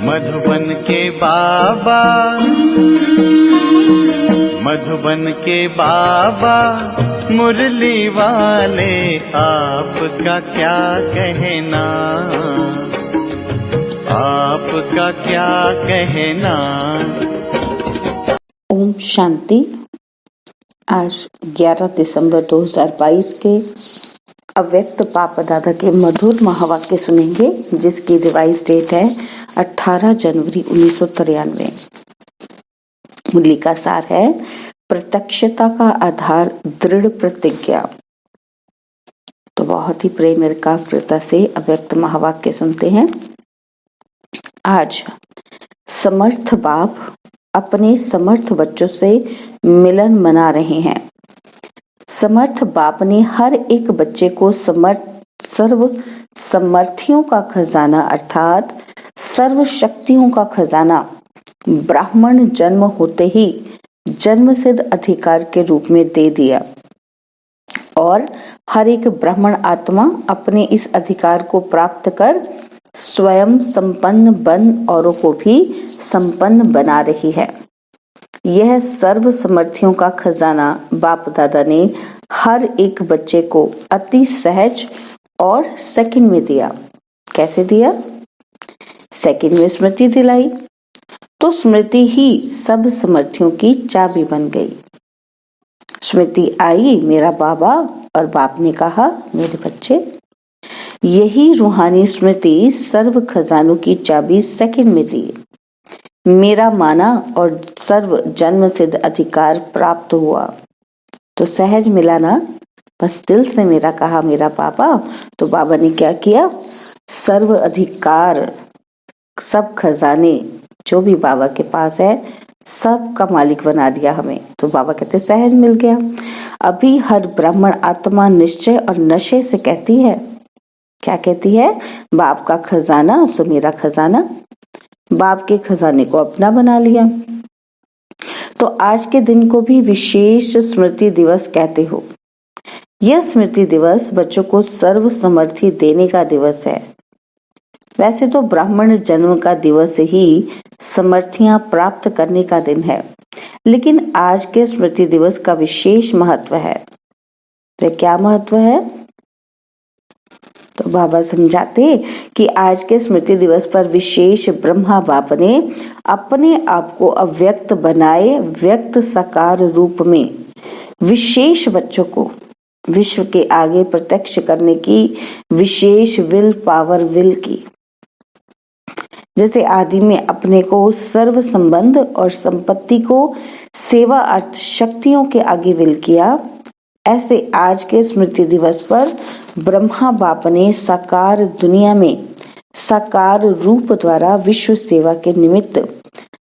मधुबन के बाबा, मधुबन के बाबा मुरली वाले, आपका क्या कहना, आपका क्या कहना। ओम शांति। आज 11 दिसंबर 2022 के अव्यक्त बाप दादा के मधुर महावाक्य सुनेंगे, जिसकी रिवाइज डेट है 18 जनवरी 1993। मुरली का सार है प्रत्यक्षता का आधार दृढ़ प्रतिज्ञा। तो बहुत ही प्रेम एकाग्रता से अव्यक्त महावाक्य सुनते हैं। आज समर्थ बाप अपने समर्थ बच्चों से मिलन मना रहे हैं। समर्थ बाप ने हर एक बच्चे को सर्व समर्थियों का खजाना अर्थात सर्व शक्तियों का खजाना ब्राह्मण जन्म होते ही जन्म सिद्ध अधिकार के रूप में दे दिया, और हर एक ब्राह्मण आत्मा अपने इस अधिकार को प्राप्त कर स्वयं संपन्न बन औरों को भी संपन्न बना रही है। यह सर्व समर्थियों का खजाना बाप दादा ने हर एक बच्चे को अति सहज और सेकंड में दिया। कैसे दिया? सेकंड में स्मृति दिलाई, तो स्मृति ही सब समर्थियों की चाबी बन गई। स्मृति आई मेरा बाबा, और बाप ने कहा मेरे बच्चे। यही रूहानी स्मृति सर्व खजानों की चाबी सेकंड में दी। मेरा माना और सर्व जन्म सिद्ध अधिकार प्राप्त हुआ। तो सहज मिला ना, बस दिल से मेरा कहा मेरा बाबा। तो बाबा ने क्या किया? सर्व अधिकार, सब खजाने जो भी बाबा के पास है, सब का मालिक बना दिया हमें। तो बाबा कहते सहज मिल गया। अभी हर ब्राह्मण आत्मा निश्चय और नशे से कहती है, क्या कहती है? बाप का खजाना सो मेरा खजाना। बाप के खजाने को अपना बना लिया। तो आज के दिन को भी विशेष स्मृति दिवस कहते हो। यह स्मृति दिवस बच्चों को सर्व समर्थी देने का दिवस है। वैसे तो ब्राह्मण जन्म का दिवस ही समर्थियां प्राप्त करने का दिन है, लेकिन आज के स्मृति दिवस का विशेष महत्व है। तो क्या महत्व है? तो बाबा समझाते कि आज के स्मृति दिवस पर विशेष ब्रह्मा बाप ने अपने आप को अव्यक्त बनाए व्यक्त साकार रूप में विशेष बच्चों को विश्व के आगे प्रत्यक्ष करने की विशेष विल पावर विल की। जैसे आदि में अपने को सर्व संबंध और संपत्ति को सेवा अर्थ शक्तियों के आगे विल किया, ऐसे आज के स्मृति दिवस पर ब्रह्मा बाप ने साकार दुनिया में साकार रूप द्वारा विश्व सेवा के निमित्त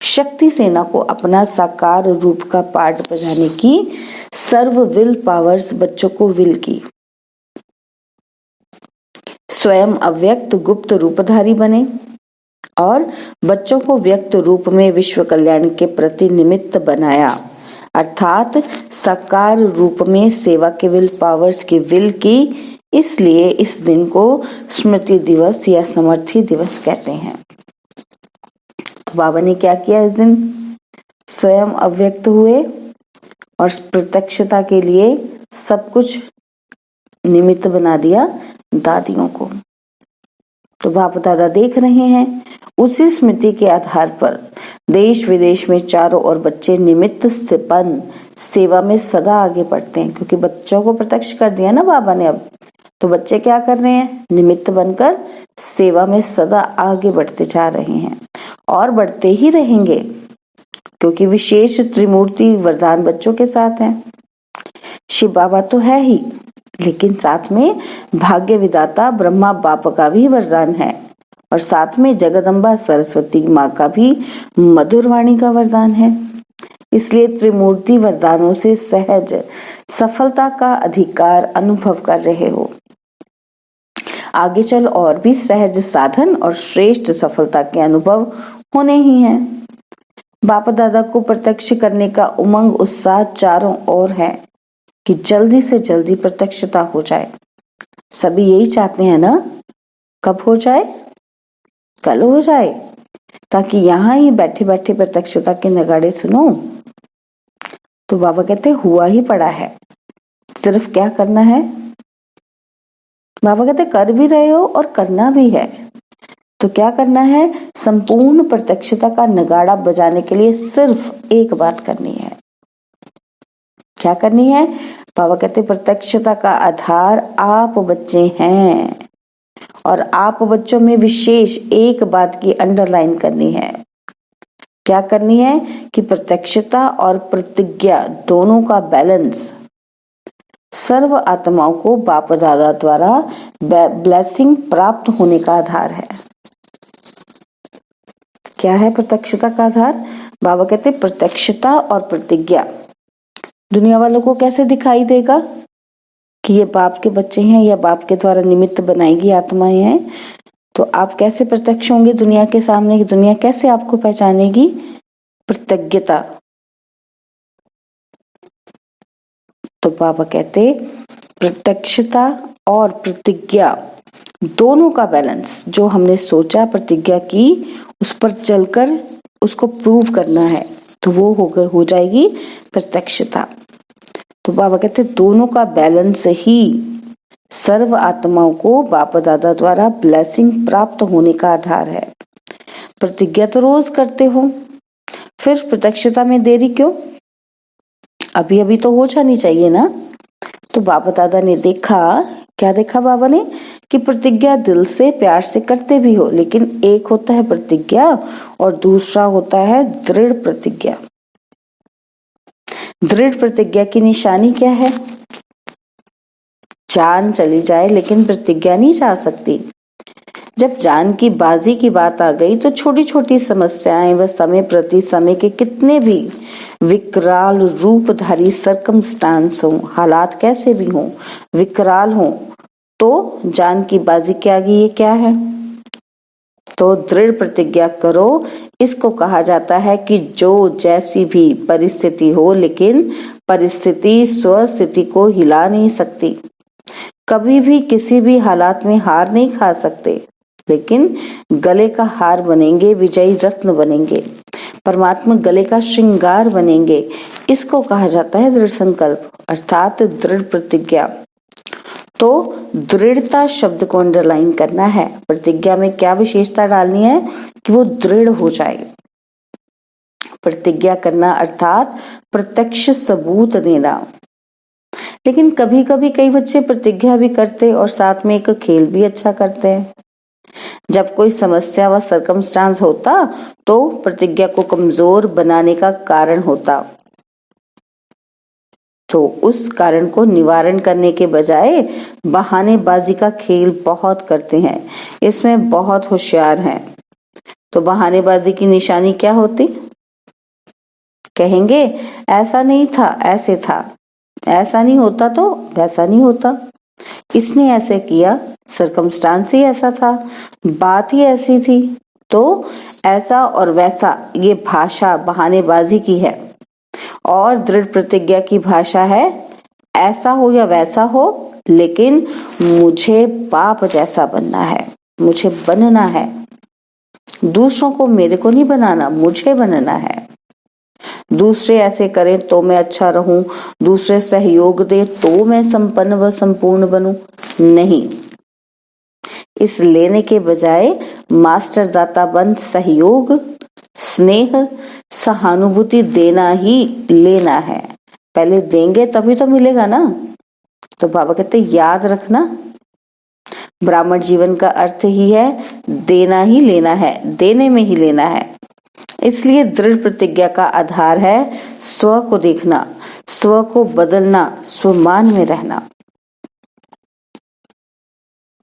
शक्ति सेना को अपना साकार रूप का पाठ बजाने की सर्व विल पावर्स बच्चों को विल की। स्वयं अव्यक्त गुप्त रूपधारी बने और बच्चों को व्यक्त रूप में विश्व कल्याण के प्रति निमित्त बनाया, अर्थात साकार रूप में सेवा के विल पावर्स की विल की। इसलिए इस दिन को स्मृति दिवस या समर्थी दिवस कहते हैं। तो बाबा ने क्या किया इस दिन? स्वयं अव्यक्त हुए और प्रत्यक्षता के लिए सब कुछ निमित्त बना दिया दादियों को। तो बाप दादा देख रहे हैं, उसी स्मृति के आधार पर देश विदेश में चारों ओर बच्चे निमित्त से बन सेवा में सदा आगे बढ़ते हैं, क्योंकि बच्चों को प्रत्यक्ष कर दिया ना बाबा ने। अब तो बच्चे क्या कर रहे हैं? निमित्त बनकर सेवा में सदा आगे बढ़ते जा रहे हैं और बढ़ते ही रहेंगे, क्योंकि विशेष त्रिमूर्ति वरदान बच्चों के साथ हैं। शिव बाबा तो है ही, लेकिन साथ में भाग्य विदाता ब्रह्मा बाप का भी वरदान है, और साथ में जगदम्बा सरस्वती माँ का भी मधुर वाणी का वरदान है। इसलिए त्रिमूर्ति वरदानों से सहज सफलता का अधिकार अनुभव कर रहे हो। आगे चल और भी सहज साधन और श्रेष्ठ सफलता के अनुभव होने ही हैं। बाप दादा को प्रत्यक्ष करने का उमंग उत्साह चारों ओर है कि जल्दी से जल्दी प्रत्यक्षता हो जाए। सभी यही चाहते हैं ना? कब हो जाए? कल हो जाए, ताकि यहाँ ही बैठे बैठे प्रत्यक्षता के नगाड़े सुनो। तो बाबा कहते हुआ ही पड़ा है, सिर्फ क्या करना है। बाबा कहते कर भी रहे हो और करना भी है। तो क्या करना है, संपूर्ण प्रत्यक्षता का नगाड़ा बजाने के लिए सिर्फ एक बात करनी है। क्या करनी है? बाबा कहते प्रत्यक्षता का आधार आप बच्चे हैं, और आप बच्चों में विशेष एक बात की अंडरलाइन करनी है। क्या करनी है कि प्रत्यक्षता और प्रतिज्ञा दोनों का बैलेंस सर्व आत्माओं को बाप दादा द्वारा ब्लेसिंग प्राप्त होने का आधार है। क्या है प्रत्यक्षता का आधार? बाबा कहते प्रत्यक्षता और प्रतिज्ञा दुनिया वालों को कैसे दिखाई देगा कि ये बाप के बच्चे हैं या बाप के द्वारा निमित्त बनाई गई आत्माएं हैं। तो आप कैसे प्रत्यक्ष होंगे दुनिया के सामने, दुनिया कैसे आपको पहचानेगी? प्रतिज्ञता। तो बाबा कहते प्रत्यक्षता और प्रतिज्ञा दोनों का बैलेंस जो हमने सोचा, प्रतिज्ञा की, उस पर चलकर उसको प्रूव करना है, तो वो हो जाएगी प्रत्यक्षता। तो बाबा कहते दोनों का बैलेंस ही सर्व आत्माओं को बाप दादा द्वारा ब्लेसिंग प्राप्त होने का आधार है। प्रतिज्ञा तो रोज करते हो, फिर प्रत्यक्षता में देरी क्यों? अभी अभी तो हो जानी चाहिए ना। तो बाबा दादा ने देखा, क्या देखा बाबा ने? कि प्रतिज्ञा दिल से प्यार से करते भी हो, लेकिन एक होता है प्रतिज्ञा और दूसरा होता है दृढ़ प्रतिज्ञा। दृढ़ प्रतिज्ञा की निशानी क्या है? जान चली जाए लेकिन प्रतिज्ञा नहीं जा सकती। जब जान की बाजी की बात आ गई तो छोटी छोटी समस्याएं व समय प्रति समय के कितने भी विकराल रूपधारी सर्कमस्टांस हो, हालात कैसे भी हों, विकराल हों, तो जान की बाजी के आगे ये क्या है? तो दृढ़ प्रतिज्ञा करो। इसको कहा जाता है कि जो जैसी भी परिस्थिति हो, लेकिन परिस्थिति स्वस्थिति को हिला नहीं सकती। कभी भी किसी भी हालात में हार नहीं खा सकते, लेकिन गले का हार बनेंगे, विजयी रत्न बनेंगे, परमात्मा गले का श्रृंगार बनेंगे। इसको कहा जाता है दृढ़ संकल्प, अर्थात दृढ़ प्रतिज्ञा। तो दृढ़ता शब्द को अंडरलाइन करना है। प्रतिज्ञा में क्या विशेषता डालनी है कि वो दृढ़ हो जाए। प्रतिज्ञा करना अर्थात प्रत्यक्ष सबूत देना। लेकिन कभी कभी कई बच्चे प्रतिज्ञा भी करते और साथ में एक खेल भी अच्छा करते हैं। जब कोई समस्या व सर्कमस्टांस होता तो प्रतिज्ञा को कमजोर बनाने का कारण होता, तो उस कारण को निवारण करने के बजाय बहानेबाजी का खेल बहुत करते हैं। इसमें बहुत होशियार हैं। तो बहानेबाजी की निशानी क्या होती? कहेंगे ऐसा नहीं था, ऐसे था, ऐसा नहीं होता तो वैसा नहीं होता, इसने ऐसे किया, सर्कमस्टांस ही ऐसा था, बात ही ऐसी थी। तो ऐसा और वैसा ये भाषा बहानेबाजी की है, और दृढ़ प्रतिज्ञा की भाषा है ऐसा हो या वैसा हो, लेकिन मुझे बाप जैसा बनना है, मुझे बनना है। दूसरों को मेरे को नहीं बनाना, मुझे बनना है। दूसरे ऐसे करें तो मैं अच्छा रहूं, दूसरे सहयोग दे तो मैं संपन्न व संपूर्ण बनूं, नहीं। इस लेने के बजाय मास्टर दाता बन सहयोग, स्नेह, सहानुभूति देना ही लेना है। पहले देंगे तभी तो मिलेगा ना। तो बाबा कहते याद रखना, ब्राह्मण जीवन का अर्थ ही है देना ही लेना है, देने में ही लेना है। इसलिए दृढ़ प्रतिज्ञा का आधार है स्व को देखना, स्व को बदलना, स्वमान में रहना।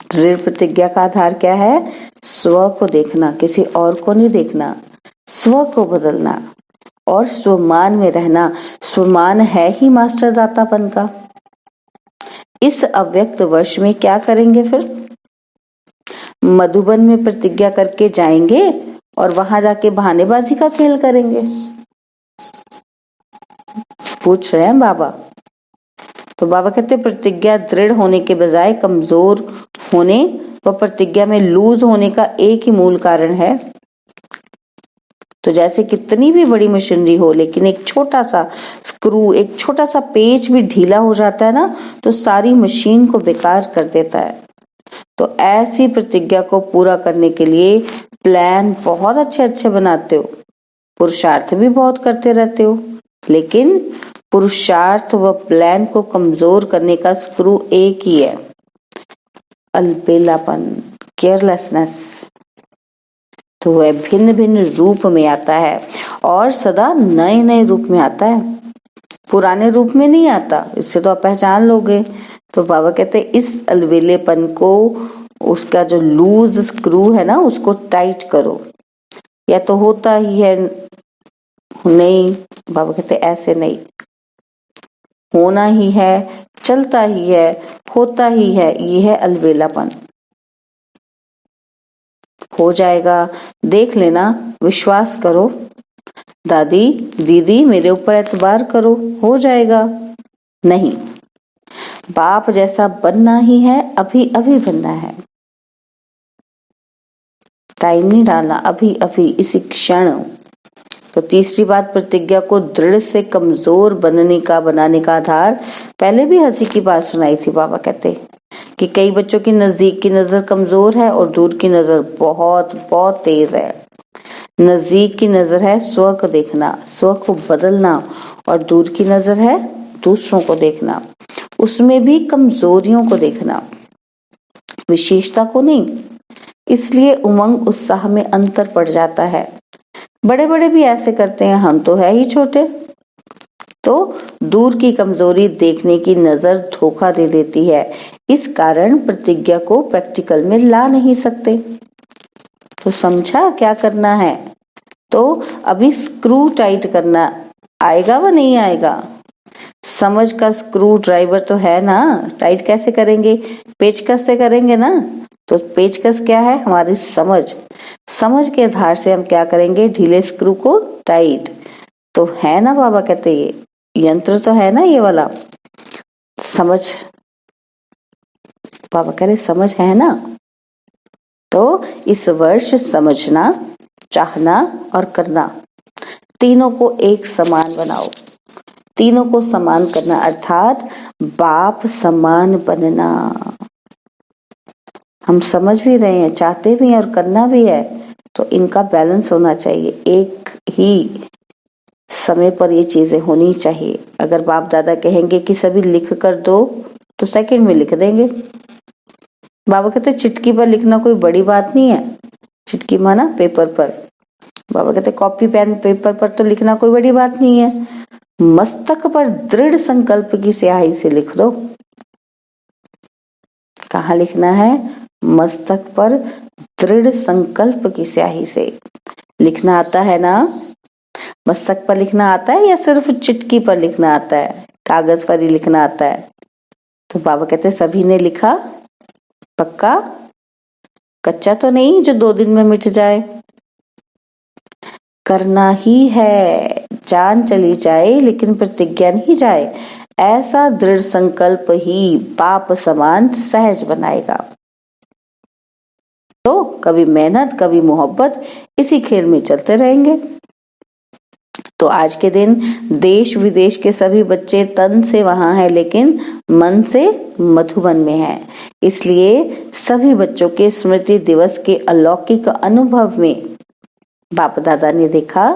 दृढ़ प्रतिज्ञा का आधार क्या है? स्व को देखना, किसी और को नहीं देखना, स्व को बदलना और स्वमान में रहना। स्वमान है ही मास्टर दातापन का। इस अव्यक्त वर्ष में क्या करेंगे फिर? मधुबन में प्रतिज्ञा करके जाएंगे और वहां जाके बहानेबाजी का खेल करेंगे? पूछ रहे हैं बाबा। तो बाबा कहते प्रतिज्ञा दृढ़ होने के बजाय कमजोर होने व प्रतिज्ञा में लूज होने का एक ही मूल कारण है तो जैसे कितनी भी बड़ी मशीनरी हो, लेकिन एक छोटा सा स्क्रू, एक छोटा सा पेच भी ढीला हो जाता है ना, तो सारी मशीन को बेकार कर देता है। तो ऐसी प्रतिज्ञा को पूरा करने के लिए प्लान बहुत अच्छे अच्छे बनाते हो, पुरुषार्थ भी बहुत करते रहते हो, लेकिन पुरुषार्थ व प्लान को कमजोर करने का स्क्रू एक ही है, अलबेलापन, केयरलेसनेस। तो वह भिन्न भिन्न रूप में आता है और सदा नए नए रूप में आता है, पुराने रूप में नहीं आता। इससे तो आप पहचान लोगे। तो बाबा कहते हैं इस अलबेलेपन को, उसका जो लूज स्क्रू है ना, उसको टाइट करो। या तो होता ही है, नहीं, बाबा कहते ऐसे नहीं, होना ही है, चलता ही है, होता ही है, ये है अलबेलापन। हो जाएगा, देख लेना, विश्वास करो, दादी दीदी मेरे ऊपर एतबार करो, हो जाएगा। नहीं, बाप जैसा बनना ही है, अभी अभी बनना है, टाइम नहीं डालना, अभी अभी इसी क्षण। तो तीसरी बात, प्रतिज्ञा को दृढ़ से कमजोर बनाने का आधार, पहले भी हंसी की बात सुनाई थी। बाबा कहते कि कई बच्चों की नजदीक की नजर कमजोर है और दूर की नजर बहुत बहुत तेज है। नजदीक की नजर है स्व को देखना, स्व को बदलना, और दूर की नजर है दूसरों को देखना, उसमें भी कमजोरियों को देखना, विशेषता को नहीं। इसलिए उमंग उत्साह में अंतर पड़ जाता है। बड़े बड़े भी ऐसे करते हैं, हम तो है ही छोटे। तो दूर की कमजोरी देखने की नजर धोखा दे देती है, इस कारण प्रतिज्ञा को प्रैक्टिकल में ला नहीं सकते। तो समझा क्या करना है? तो अभी स्क्रू टाइट करना आएगा व नहीं आएगा? समझ का स्क्रू ड्राइवर तो है ना, टाइट कैसे करेंगे? पेचकस से करेंगे ना। तो पेचकस क्या है? हमारी समझ। समझ के आधार से हम क्या करेंगे? ढीले स्क्रू को टाइट। तो है ना, बाबा कहते ये यंत्र तो है ना, ये वाला समझ। बाबा कह रहे समझ है ना। तो इस वर्ष समझना, चाहना और करना, तीनों को एक समान बनाओ। तीनों को समान करना अर्थात बाप समान बनना। हम समझ भी रहे हैं, चाहते भी हैं और करना भी है, तो इनका बैलेंस होना चाहिए। एक ही समय पर ये चीजें होनी चाहिए। अगर बाप दादा कहेंगे कि सभी लिख कर दो, तो सेकंड में लिख देंगे। बाबा कहते चिटकी पर लिखना कोई बड़ी बात नहीं है। चिटकी माना पेपर पर। बाबा कहते कॉपी पेन पेपर पर तो लिखना कोई बड़ी बात नहीं है। मस्तक पर दृढ़ संकल्प की स्याही से लिख दो। कहाँ लिखना है? मस्तक पर दृढ़ संकल्प की स्याही से। लिखना आता है ना? मस्तक पर लिखना आता है या सिर्फ चिटकी पर लिखना आता है? कागज पर ही लिखना आता है? तो बाबा कहते सभी ने लिखा? पक्का? कच्चा तो नहीं जो 2 दिन में मिट जाए? करना ही है, जान चली जाए लेकिन प्रतिज्ञा नहीं जाए, ऐसा दृढ़ संकल्प ही बाप समान सहज बनाएगा। तो कभी मेहनत कभी मोहब्बत, इसी खेल में चलते रहेंगे। तो आज के दिन देश विदेश के सभी बच्चे तन से वहां हैं लेकिन मन से मधुबन में हैं। इसलिए सभी बच्चों के स्मृति दिवस के अलौकिक अनुभव में बाप दादा ने देखा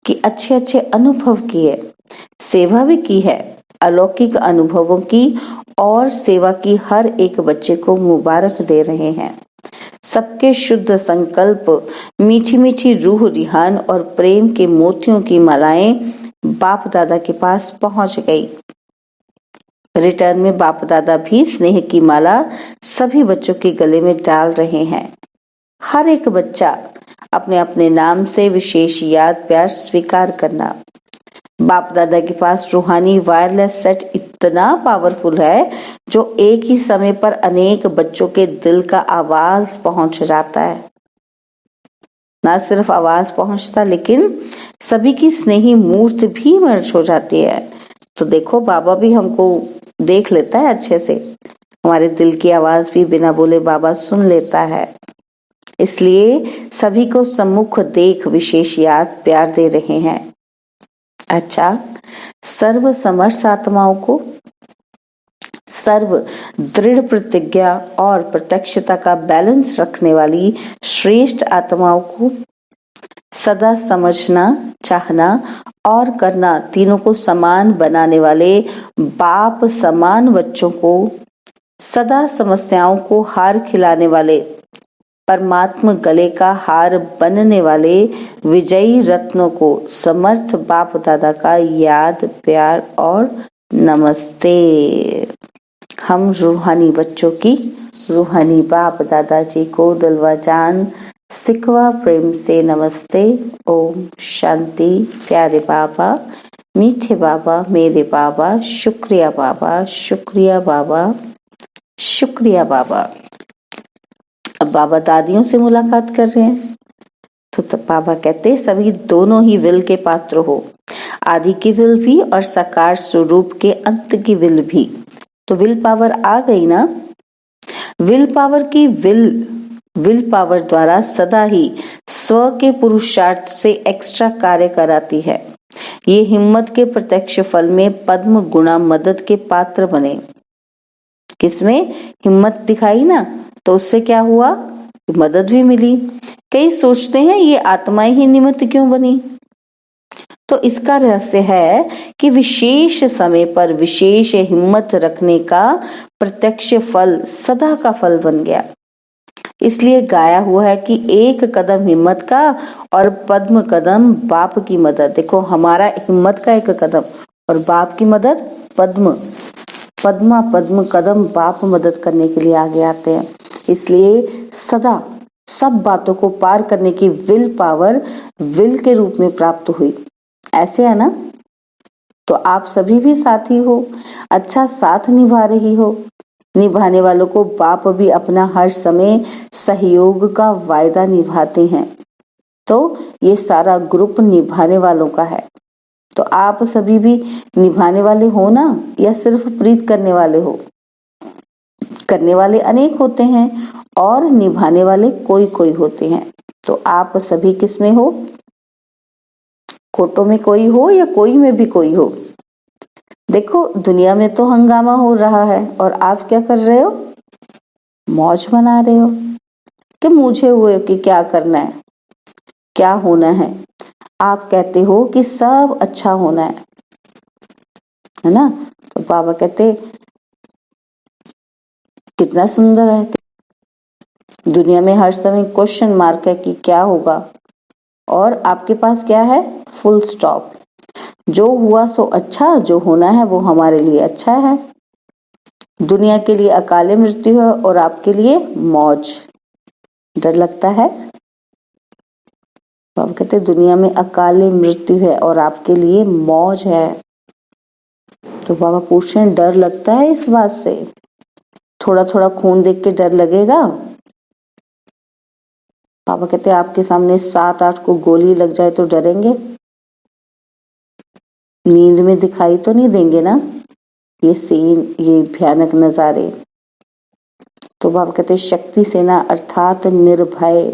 कि अच्छे अच्छे अनुभव किए, सेवा भी की है। अलौकिक अनुभवों की और सेवा की हर एक बच्चे को मुबारक दे रहे हैं। सबके शुद्ध संकल्प, मीठी मीठी रूह रिहान और प्रेम के मोतियों की मालाएं बाप दादा के पास पहुंच गई। रिटर्न में बाप दादा भी स्नेह की माला सभी बच्चों के गले में डाल रहे हैं। हर एक बच्चा अपने अपने नाम से विशेष याद प्यार स्वीकार करना। बाप दादा के पास रूहानी वायरलेस सेट इतना पावरफुल है जो एक ही समय पर अनेक बच्चों के दिल का आवाज पहुंच जाता है। ना सिर्फ आवाज पहुंचता लेकिन सभी की स्नेही मूर्त भी मर्ज हो जाती है। तो देखो बाबा भी हमको देख लेता है अच्छे से, हमारे दिल की आवाज भी बिना बोले बाबा सुन लेता है। इसलिए सभी को सम्मुख देख विशेष याद प्यार दे रहे हैं। अच्छा, सर्व समर्थ आत्माओं को, सर्व दृढ़ प्रतिज्ञा और प्रत्यक्षता का बैलेंस रखने वाली श्रेष्ठ आत्माओं को, सदा समझना, चाहना और करना तीनों को समान बनाने वाले बाप समान बच्चों को, सदा समस्याओं को हार खिलाने वाले परमात्मा गले का हार बनने वाले विजयी रत्नों को समर्थ बाप दादा का याद प्यार और नमस्ते। हम रूहानी बच्चों की रूहानी बाप दादाजी को दिलवा जान सिकवा प्रेम से नमस्ते। ओम शांति। प्यारे बाबा, मीठे बाबा, मेरे बाबा, शुक्रिया बाबा, शुक्रिया बाबा, शुक्रिया बाबा। अब बाबा दादियों से मुलाकात कर रहे हैं तो तब बाबा कहते सभी दोनों ही विल के पात्र हो, आदि की विल भी और साकार स्वरूप के अंत की विल भी। तो विल पावर आ गई ना। विल पावर की विल पावर द्वारा सदा ही स्व के पुरुषार्थ से एक्स्ट्रा कार्य कराती है। ये हिम्मत के प्रत्यक्ष फल में पद्म गुणा मदद के पात्र बने। किसमें हिम्मत दिखाई ना, तो उससे क्या हुआ, मदद भी मिली। कई सोचते हैं ये आत्माएं ही निमित्त क्यों बनी, तो इसका रहस्य है कि विशेष समय पर विशेष हिम्मत रखने का प्रत्यक्ष फल सदा का फल बन गया। इसलिए गाया हुआ है कि एक कदम हिम्मत का और पद्म कदम बाप की मदद। देखो, हमारा हिम्मत का एक कदम और बाप की मदद पद्म पद्म कदम बाप मदद करने के लिए आगे आते हैं। इसलिए सदा सब बातों को पार करने की विल पावर विल के रूप में प्राप्त हुई। ऐसे है ना। तो आप सभी भी साथी हो, अच्छा साथ निभा रही हो। निभाने वालों को बाप भी अपना हर समय सहयोग का वायदा निभाते हैं। तो ये सारा ग्रुप निभाने वालों का है। तो आप सभी भी निभाने वाले हो ना, या सिर्फ प्रीत करने वाले हो। करने वाले अनेक होते हैं और निभाने वाले कोई कोई होते हैं। तो आप सभी किस में हो, कोटों में कोई हो या कोई में भी कोई हो। देखो, दुनिया में तो हंगामा हो रहा है और आप क्या कर रहे हो, मौज बना रहे हो कि मुझे हुए कि क्या करना है, क्या होना है। आप कहते हो कि सब अच्छा होना है ना। तो बाबा कहते कितना सुंदर है। दुनिया में हर समय क्वेश्चन मार्क है कि क्या होगा, और आपके पास क्या है, फुल स्टॉप। जो हुआ सो अच्छा, जो होना है वो हमारे लिए अच्छा है। दुनिया के लिए अकाले मृत्यु है और आपके लिए मौज। डर लगता है। बाबा कहते दुनिया में अकाले मृत्यु है और आपके लिए मौज है। तो बाबा पूछ रहे हैं डर लगता है इस बात से, थोड़ा थोड़ा खून देख के डर लगेगा। बाबा कहते आपके सामने 7-8 को गोली लग जाए तो डरेंगे, नींद में दिखाई तो नहीं देंगे ना ये सीन, ये भयानक नजारे। तो बाबा कहते शक्ति सेना अर्थात निर्भय,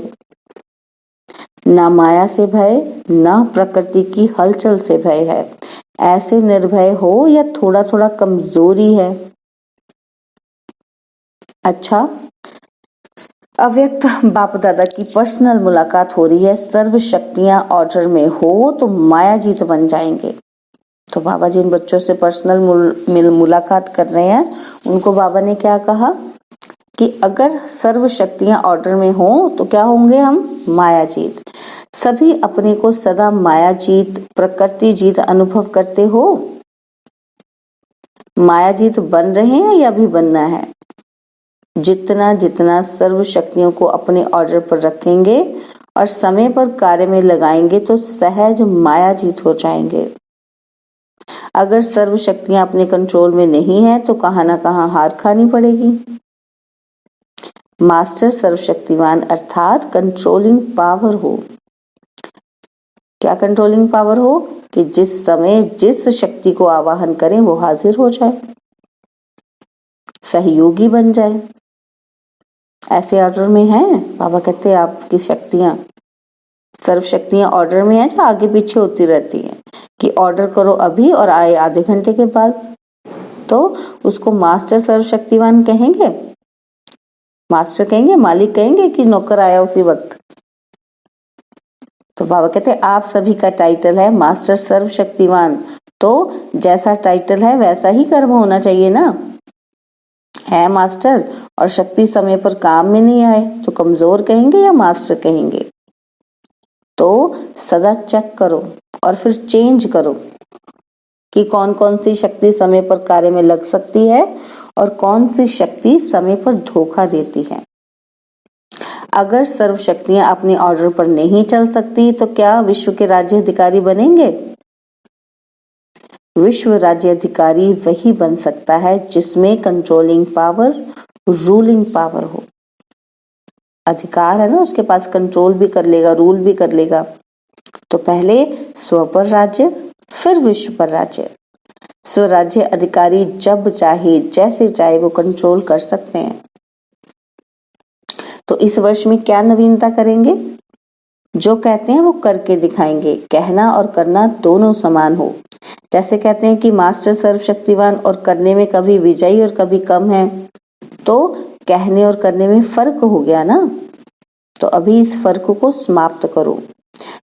ना माया से भय, ना प्रकृति की हलचल से भय है। ऐसे निर्भय हो या थोड़ा थोड़ा कमजोरी है। अच्छा, अव्यक्त बाप दादा की पर्सनल मुलाकात हो रही है। सर्व शक्तियां ऑर्डर में हो तो माया जीत बन जाएंगे। तो बाबा जिन बच्चों से पर्सनल मुलाकात कर रहे हैं उनको बाबा ने क्या कहा कि अगर सर्व शक्तियां ऑर्डर में हो तो क्या होंगे हम, माया जीत। सभी अपने को सदा माया जीत प्रकृति जीत अनुभव करते हो। माया जीत बन रहे हैं या भी बनना है। जितना जितना सर्व शक्तियों को अपने ऑर्डर पर रखेंगे और समय पर कार्य में लगाएंगे तो सहज माया जीत हो जाएंगे। अगर सर्व शक्तियां अपने कंट्रोल में नहीं है तो कहां ना कहां हार खानी पड़ेगी। मास्टर सर्वशक्तिमान अर्थात कंट्रोलिंग पावर हो। क्या कंट्रोलिंग पावर हो कि जिस समय जिस शक्ति को आवाहन करें वो हाजिर हो जाए, सहयोगी बन जाए। ऐसे ऑर्डर में हैं? बाबा कहते हैं आपकी शक्तियां, सर्व शक्तियां ऑर्डर में है जो आगे पीछे होती रहती हैं कि ऑर्डर करो अभी और आए आधे घंटे के बाद, तो उसको मास्टर सर्वशक्तिवान कहेंगे? मास्टर कहेंगे, मालिक कहेंगे कि नौकर आया उसी वक्त? तो बाबा कहते हैं आप सभी का टाइटल है मास्टर सर्वशक्तिवान, तो जैसा टाइटल है वैसा ही कर्म होना चाहिए ना। है मास्टर और शक्ति समय पर काम में नहीं आए तो कमजोर कहेंगे या मास्टर कहेंगे? तो सदा चेक करो और फिर चेंज करो कि कौन कौन सी शक्ति समय पर कार्य में लग सकती है और कौन सी शक्ति समय पर धोखा देती है। अगर सर्व शक्तियां अपने ऑर्डर पर नहीं चल सकती तो क्या विश्व के राज्य अधिकारी बनेंगे? विश्व राज्य अधिकारी वही बन सकता है जिसमें कंट्रोलिंग पावर, रूलिंग पावर हो। अधिकार है ना, उसके पास कंट्रोल भी कर लेगा, रूल भी कर लेगा। तो पहले स्व पर राज्य, फिर विश्व पर राज्य। स्वराज्य अधिकारी जब चाहे जैसे चाहे वो कंट्रोल कर सकते हैं। तो इस वर्ष में क्या नवीनता करेंगे? जो कहते हैं वो करके दिखाएंगे। कहना और करना दोनों समान हो। जैसे कहते हैं कि मास्टर सर्वशक्तिवान और करने में कभी विजयी और कभी कम है, तो कहने और करने में फर्क हो गया ना। तो अभी इस फर्क को समाप्त करो।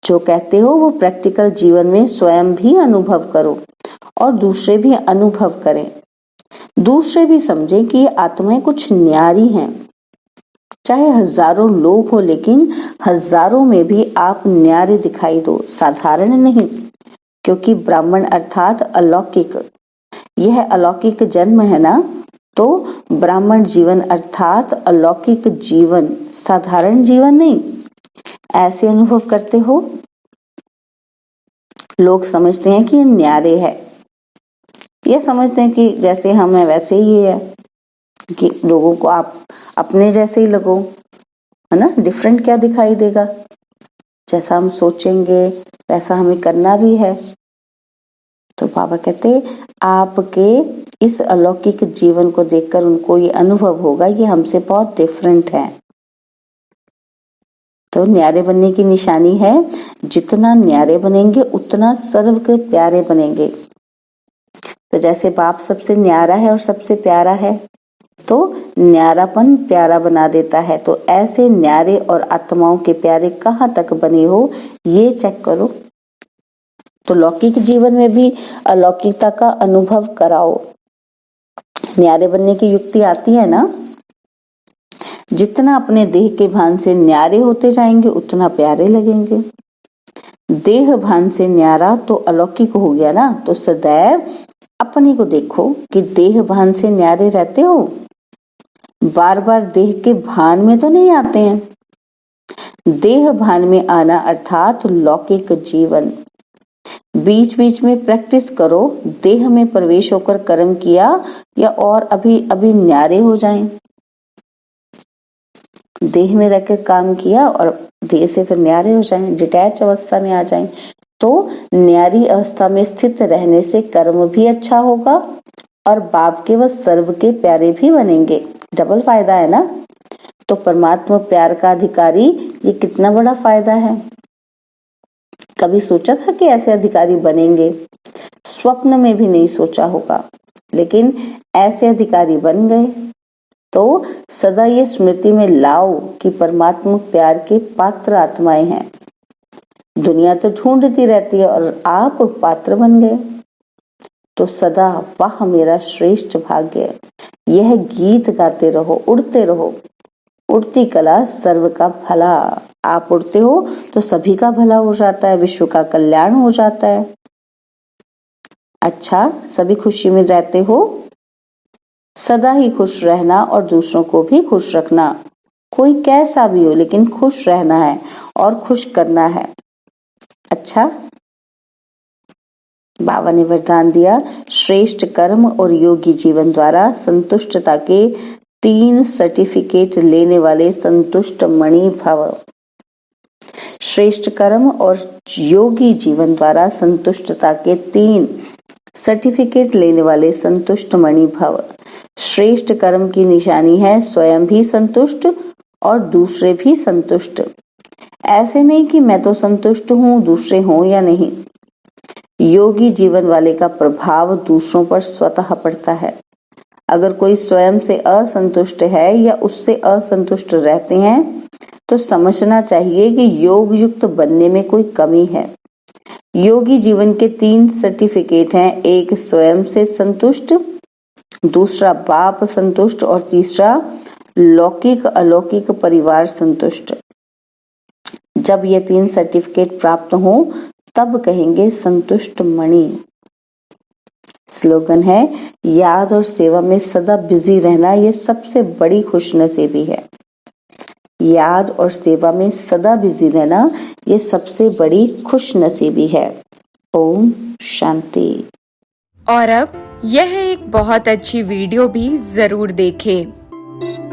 जो कहते हो वो प्रैक्टिकल जीवन में स्वयं भी अनुभव करो और दूसरे भी अनुभव करें। दूसरे भी समझें कि ये आत्माएं कुछ न्यारी हैं। चाहे हजारों लोग हो लेकिन हजारों में भी आप न्यारे दिखाई दो, साधारण नहीं। क्योंकि ब्राह्मण अर्थात अलौकिक, यह अलौकिक जन्म है ना, तो ब्राह्मण जीवन अर्थात अलौकिक जीवन, साधारण जीवन नहीं। ऐसे अनुभव करते हो। लोग समझते हैं कि ये न्यारे है, ये समझते हैं कि जैसे हम हैं वैसे ही है, कि लोगों को आप अपने जैसे ही लगो, है ना। डिफरेंट क्या दिखाई देगा? जैसा हम सोचेंगे वैसा हमें करना भी है। तो बाबा कहते आपके इस अलौकिक जीवन को देखकर उनको ये अनुभव होगा ये हमसे बहुत डिफरेंट है। तो न्यारे बनने की निशानी है, जितना न्यारे बनेंगे उतना सर्व के प्यारे बनेंगे। तो जैसे बाप सबसे न्यारा है और सबसे प्यारा है, तो न्यारापन प्यारा बना देता है। तो ऐसे न्यारे और आत्माओं के प्यारे कहाँ तक बने हो ये चेक करो। तो लौकिक जीवन में भी अलौकिकता का अनुभव कराओ। न्यारे बनने की युक्ति आती है ना। जितना अपने देह के भान से न्यारे होते जाएंगे उतना प्यारे लगेंगे। देह भान से न्यारा तो अलौकिक हो गया ना। तो सदैव अपने को देखो कि देह भान से न्यारे रहते हो। बार बार देह के भान में तो नहीं आते हैं। देह भान में आना अर्थात लौकिक जीवन। बीच बीच में प्रैक्टिस करो, देह में प्रवेश होकर कर्म किया या और अभी अभी न्यारे हो जाएं। देह में रहकर काम किया और देह से फिर न्यारे हो जाएं, डिटैच अवस्था में आ जाएं। तो न्यारी अवस्था में स्थित रहने से कर्म भी अच्छा होगा और बाप के व सर्व के प्यारे भी बनेंगे। डबल फायदा है ना। तो परमात्मा प्यार का अधिकारी, ये कितना बड़ा फायदा है। कभी सोचा था कि ऐसे अधिकारी बनेंगे? स्वप्न में भी नहीं सोचा होगा, लेकिन ऐसे अधिकारी बन गए। तो सदा ये स्मृति में लाओ कि परमात्मा प्यार के पात्र आत्माएं हैं। दुनिया तो ढूंढती रहती है और आप पात्र बन गए। तो सदा वाह मेरा श्रेष्ठ भाग्य, यह गीत गाते रहो, उड़ते रहो। उड़ती कला सर्व का भला। आप उड़ते हो तो सभी का भला हो जाता है, विश्व का कल्याण हो जाता है। अच्छा, सभी खुशी में रहते हो। सदा ही खुश रहना और दूसरों को भी खुश रखना। कोई कैसा भी हो लेकिन खुश रहना है और खुश करना है। अच्छा, बाबा ने वरदान दिया, श्रेष्ठ कर्म और योगी जीवन द्वारा संतुष्टता के 3 सर्टिफिकेट लेने वाले संतुष्ट मणि भव। श्रेष्ठ कर्म और योगी जीवन द्वारा संतुष्टता के 3 सर्टिफिकेट लेने वाले संतुष्ट मणि भव। श्रेष्ठ कर्म की निशानी है स्वयं भी संतुष्ट और दूसरे भी संतुष्ट। ऐसे नहीं कि मैं तो संतुष्ट हूँ, दूसरे हों या नहीं। योगी जीवन वाले का प्रभाव दूसरों पर स्वतः पड़ता है। अगर कोई स्वयं से असंतुष्ट है या उससे असंतुष्ट रहते हैं तो समझना चाहिए कि योग युक्त बनने में कोई कमी है। योगी जीवन के 3 सर्टिफिकेट हैं, एक स्वयं से संतुष्ट, दूसरा बाप संतुष्ट और तीसरा लौकिक अलौकिक परिवार संतुष्ट। जब ये 3 सर्टिफिकेट प्राप्त हो तब कहेंगे संतुष्ट मणि। स्लोगन है, याद और सेवा में सदा बिजी रहना ये सबसे बड़ी खुशनसीबी है। याद और सेवा में सदा बिजी रहना ये सबसे बड़ी खुशनसीबी है। ओम शांति। और अब यह एक बहुत अच्छी वीडियो भी जरूर देखें।